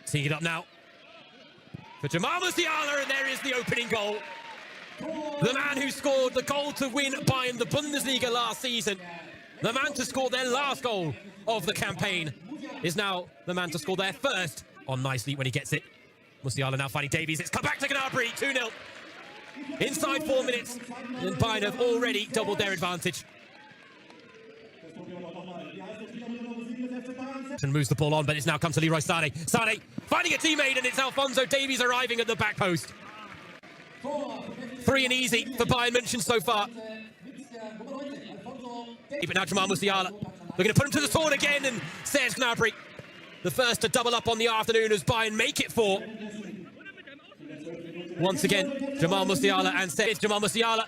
Teeing it up now for Jamal Musiala, and there is the opening goal. The man who scored the goal to win Bayern the Bundesliga last season, the man to score their last goal of the campaign, is now the man to score their first on nicely when he gets it. Musiala now finding Davies. It's come back to Gnabry, 2-0. Inside 4 minutes, and Bayern have already doubled their advantage. And moves the ball on, but it's now come to Leroy Sané. Sané finding a teammate, and it's Alphonso Davies arriving at the back post. 3 and easy for Bayern Munich so far. But now Jamal Musiala, they're going to put him to the sword again, and Serge Gnabry, the first to double up on the afternoon as Bayern make it 4. Once again, Jamal Musiala and Serge. Jamal Musiala,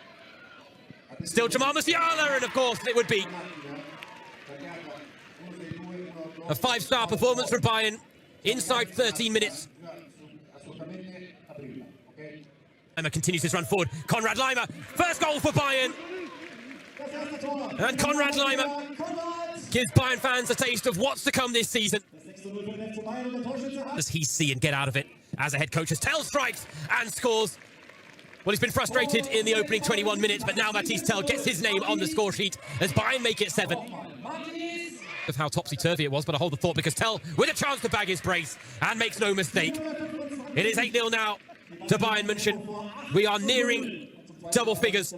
still Jamal Musiala, and of course it would be a 5-star performance from Bayern inside 13 minutes. Lima continues his run forward. Konrad Lima, first goal for Bayern. And Konrad Lima gives Bayern fans a taste of what's to come this season. Does he see and get out of it as a head coach as Tell strikes and scores? Well, he's been frustrated in the opening 21 minutes, but now Mathys Tell gets his name on the score sheet as Bayern make it 7. Of how topsy-turvy it was, but I hold the thought because Tell with a chance to bag his brace and makes no mistake. It is 8-0 now to Bayern Munich. We are nearing double figures.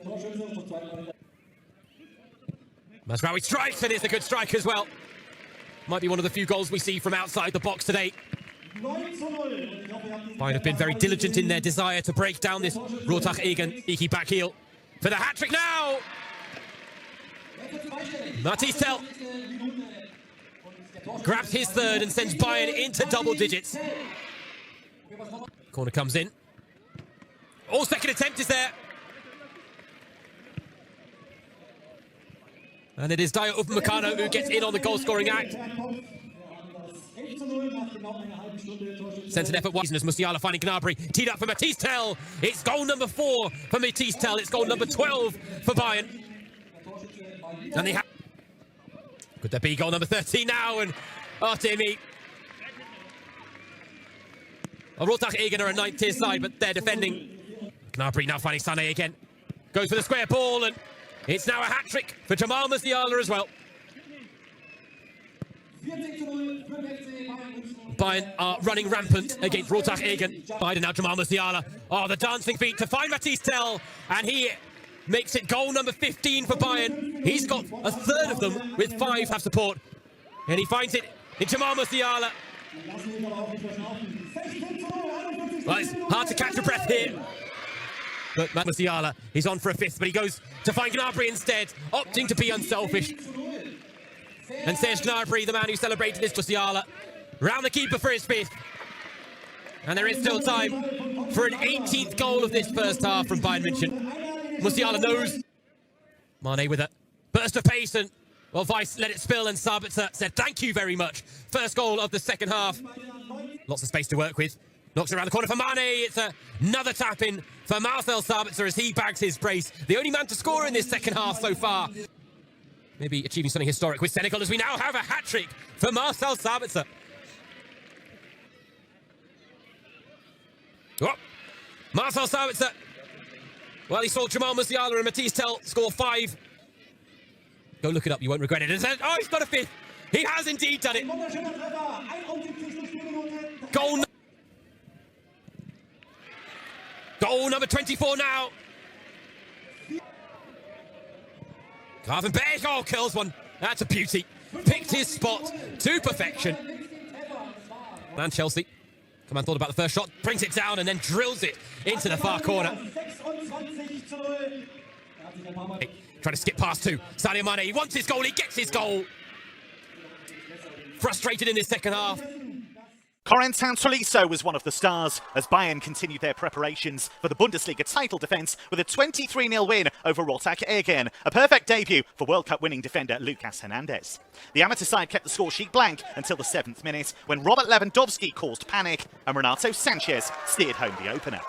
Mazraoui strikes, and it's a good strike as well. Might be one of the few goals we see from outside the box today. Bayern have been very diligent in their desire to break down this Rottach Egern cheeky back heel for the hat-trick now. Mathys Tell grabs his third and sends Bayern into double digits. Corner comes in. Oh, second attempt is there. And it is Dayot Upamecano who gets in on the goal-scoring act. Sends an effort wide as Musiala finding Gnabry. Teed up for Mathys Tell. It's goal number 4 for Mathys Tell. It's goal number 12 for Bayern. And they have... Could there be goal number 13 now? And oh dear me. Well, Rottach Egern are a 9th-tier side, but they're defending. Gnabry now finding Sané again. Goes for the square ball, and it's now a hat-trick for Jamal Musiala as well. Bayern are running rampant against Rottach Egern. Bayern now Jamal Musiala. Oh, the dancing feet to find Mathys Tell, and he makes it goal number 15 for Bayern. He's got a third of them with 5 have support. And he finds it in Jamal Musiala. Well, it's hard to catch your breath here. But Musiala, he's on for a 5th, but he goes to find Gnabry instead, opting to be unselfish. And Serge Gnabry, the man who celebrated this, Musiala, round the keeper for his 5th. And there is still time for an 18th goal of this first half from Bayern Munich. Musiala knows. Mane with a burst of pace, and well, Weiss let it spill, and Sabitzer said thank you very much. First goal of the second half. Lots of space to work with. Knocks it around the corner for Mane. It's another tap in for Marcel Sabitzer as he bags his brace. The only man to score in this second half so far. Maybe achieving something historic with Senegal as we now have a hat-trick for Marcel Sabitzer. Oh, Marcel Sabitzer. Well, he saw Jamal Musiala and Mathys Tell score 5. Go look it up, you won't regret it. And said, oh, he's got a 5th. He has indeed done it. Goal number 24 now. Gravenberch, oh, kills one. That's a beauty. Picked his spot to perfection. And Chelsea. Come on, thought about the first shot, brings it down and then drills it into the far corner. Trying to skip past 2. Sadio Mane, he wants his goal, he gets his goal. Frustrated in this second half. Corentin Tolisso was one of the stars as Bayern continued their preparations for the Bundesliga title defence with a 23-0 win over Rottach Egern, a perfect debut for World Cup winning defender Lucas Hernandez. The amateur side kept the score sheet blank until the 7th minute when Robert Lewandowski caused panic and Renato Sanchez steered home the opener.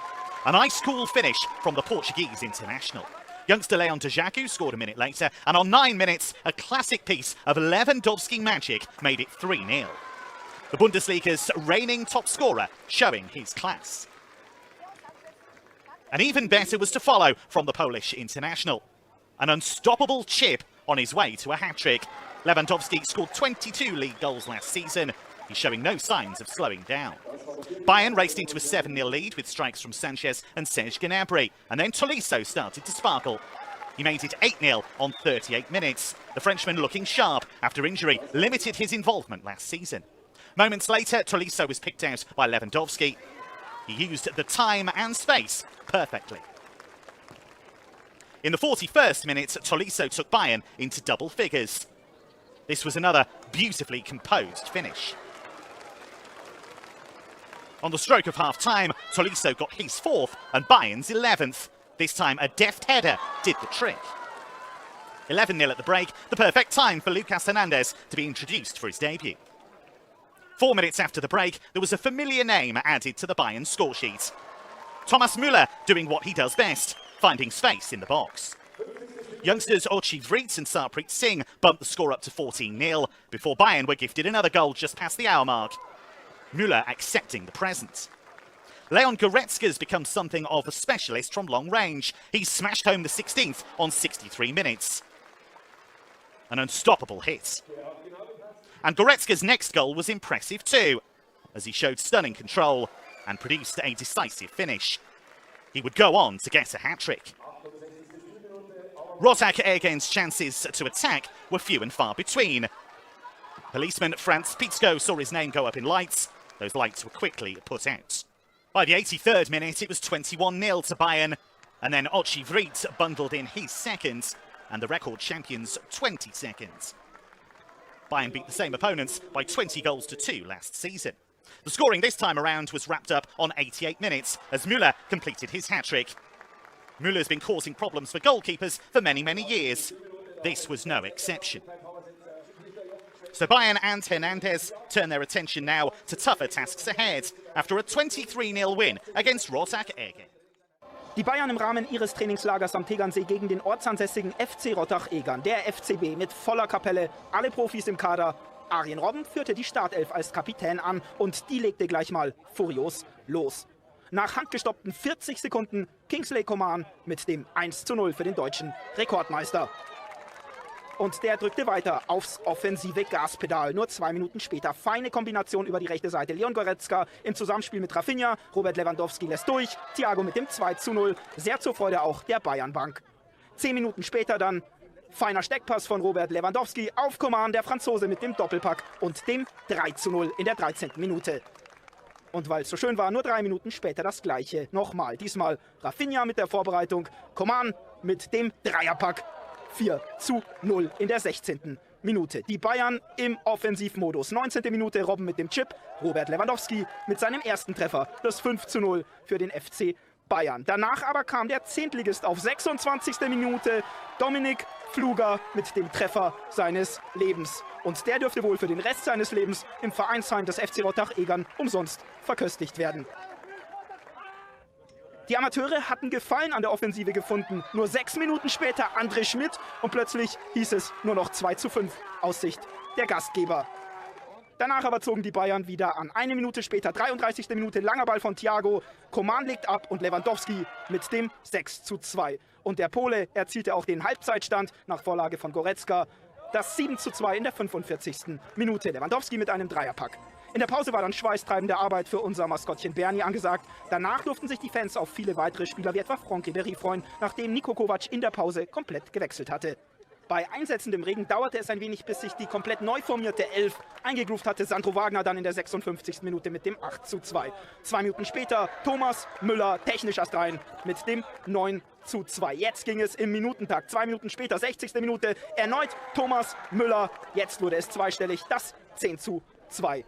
An ice-cool finish from the Portuguese international. Youngster Leon Djaku scored a minute later, and on 9 minutes, a classic piece of Lewandowski magic made it 3-0. The Bundesliga's reigning top scorer, showing his class. And even better was to follow from the Polish international. An unstoppable chip on his way to a hat-trick. Lewandowski scored 22 league goals last season. He's showing no signs of slowing down. Bayern raced into a 7-0 lead with strikes from Sanchez and Serge Gnabry, and then Tolisso started to sparkle. He made it 8-0 on 38 minutes. The Frenchman, looking sharp after injury, limited his involvement last season. Moments later, Tolisso was picked out by Lewandowski. He used the time and space perfectly. In the 41st minute, Tolisso took Bayern into double figures. This was another beautifully composed finish. On the stroke of half-time, Tolisso got his 4th and Bayern's 11th. This time, a deft header did the trick. 11-0 at the break, the perfect time for Lucas Hernandez to be introduced for his debut. 4 minutes after the break, there was a familiar name added to the Bayern scoresheet. Thomas Müller doing what he does best, finding space in the box. Youngsters Orchi Vries and Sarpreet Singh bumped the score up to 14-0 before Bayern were gifted another goal just past the hour mark. Müller accepting the present. Leon Goretzka's become something of a specialist from long range. He smashed home the 16th on 63 minutes. An unstoppable hit. And Goretzka's next goal was impressive too, as he showed stunning control and produced a decisive finish. He would go on to get a hat-trick. Rottach Egern's chances to attack were few and far between. Policeman Franz Pitzko saw his name go up in lights. Those lights were quickly put out. By the 83rd minute, it was 21-0 to Bayern, and then Orchi Vries bundled in his second, and the record champions 20 seconds. Bayern beat the same opponents by 20 goals to 2 last season. The scoring this time around was wrapped up on 88 minutes as Müller completed his hat-trick. Müller's been causing problems for goalkeepers for many, many years. This was no exception. So Bayern and Hernandez turn their attention now to tougher tasks ahead after a 23-0 win against Rottach Egern. Die Bayern im Rahmen ihres Trainingslagers am Tegernsee gegen den ortsansässigen FC Rottach Egern, der FCB mit voller Kapelle, alle Profis im Kader. Arjen Robben führte die Startelf als Kapitän an und die legte gleich mal furios los. Nach handgestoppten 40 Sekunden Kingsley Coman mit dem 1:0 für den deutschen Rekordmeister. Und der drückte weiter aufs offensive Gaspedal. Nur 2 Minuten später feine Kombination über die rechte Seite. Leon Goretzka im Zusammenspiel mit Rafinha. Robert Lewandowski lässt durch. Thiago mit dem 2:0. Sehr zur Freude auch der Bayernbank. 10 Minuten später dann feiner Steckpass von Robert Lewandowski auf Coman, der Franzose mit dem Doppelpack und dem 3:0 in der 13. Minute. Und weil es so schön war, nur 3 Minuten später das Gleiche nochmal. Diesmal Rafinha mit der Vorbereitung, Coman mit dem Dreierpack. 4:0 in der 16. Minute. Die Bayern im Offensivmodus. 19. Minute Robben mit dem Chip. Robert Lewandowski mit seinem ersten Treffer. Das 5:0 für den FC Bayern. Danach aber kam der Zehntligist auf 26. Minute. Dominik Fluger mit dem Treffer seines Lebens. Und der dürfte wohl für den Rest seines Lebens im Vereinsheim des FC Rottach Egern umsonst verköstigt werden. Die Amateure hatten Gefallen an der Offensive gefunden. Nur 6 Minuten später André Schmidt und plötzlich hieß es nur noch 2:5 aus Sicht der Gastgeber. Danach aber zogen die Bayern wieder an. 1 Minute später, 33. Minute, langer Ball von Thiago. Coman legt ab und Lewandowski mit dem 6:2. Und der Pole erzielte auch den Halbzeitstand nach Vorlage von Goretzka. Das 7:2 in der 45. Minute. Lewandowski mit einem Dreierpack. In der Pause war dann schweißtreibende Arbeit für unser Maskottchen Bernie angesagt. Danach durften sich die Fans auf viele weitere Spieler wie etwa Franck Ribéry freuen, nachdem Niko Kovac in der Pause komplett gewechselt hatte. Bei einsetzendem Regen dauerte es ein wenig, bis sich die komplett neu formierte Elf eingegroovt hatte. Sandro Wagner dann in der 56. Minute mit dem 8:2. 2 Minuten später Thomas Müller technisch erst rein mit dem 9:2. Jetzt ging es im Minutentakt. 2 Minuten später, 60. Minute, erneut Thomas Müller. Jetzt wurde es zweistellig, das 10:2.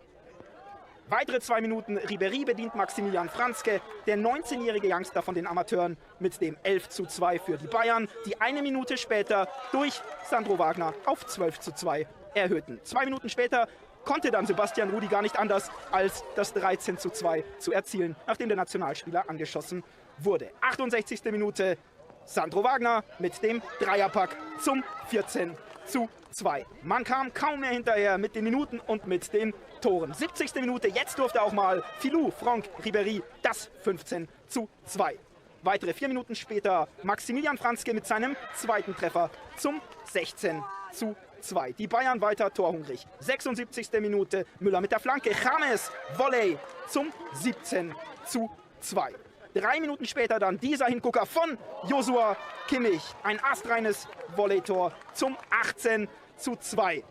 Weitere 2 Minuten, Ribéry bedient Maximilian Franzke, der 19-jährige Youngster von den Amateuren mit dem 11:2 für die Bayern, die 1 Minute später durch Sandro Wagner auf 12:2 erhöhten. 2 Minuten später konnte dann Sebastian Rudi gar nicht anders, als das 13:2 zu erzielen, nachdem der Nationalspieler angeschossen wurde. 68. Minute, Sandro Wagner mit dem Dreierpack zum 14:2. Man kam kaum mehr hinterher mit den Minuten und mit den Toren. 70. Minute, jetzt durfte auch mal Filou Franck Ribéry das 15:2. Weitere 4 Minuten später Maximilian Franzke mit seinem zweiten Treffer zum 16:2. Die Bayern weiter torhungrig. 76. Minute, Müller mit der Flanke, James Volley zum 17:2. 3 Minuten später dann dieser Hingucker von Joshua Kimmich. Ein astreines Volleytor zum 18:2.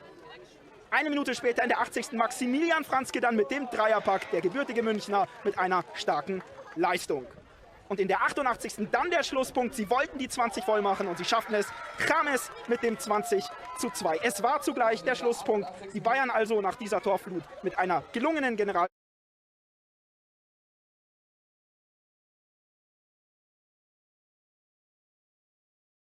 Eine Minute später in der 80. Maximilian Franzke dann mit dem Dreierpack, der gebürtige Münchner mit einer starken Leistung. Und in der 88. dann der Schlusspunkt. Sie wollten die 20 voll machen und sie schafften es. James mit dem 20:2. Es war zugleich der Schlusspunkt. Die Bayern also nach dieser Torflut mit einer gelungenen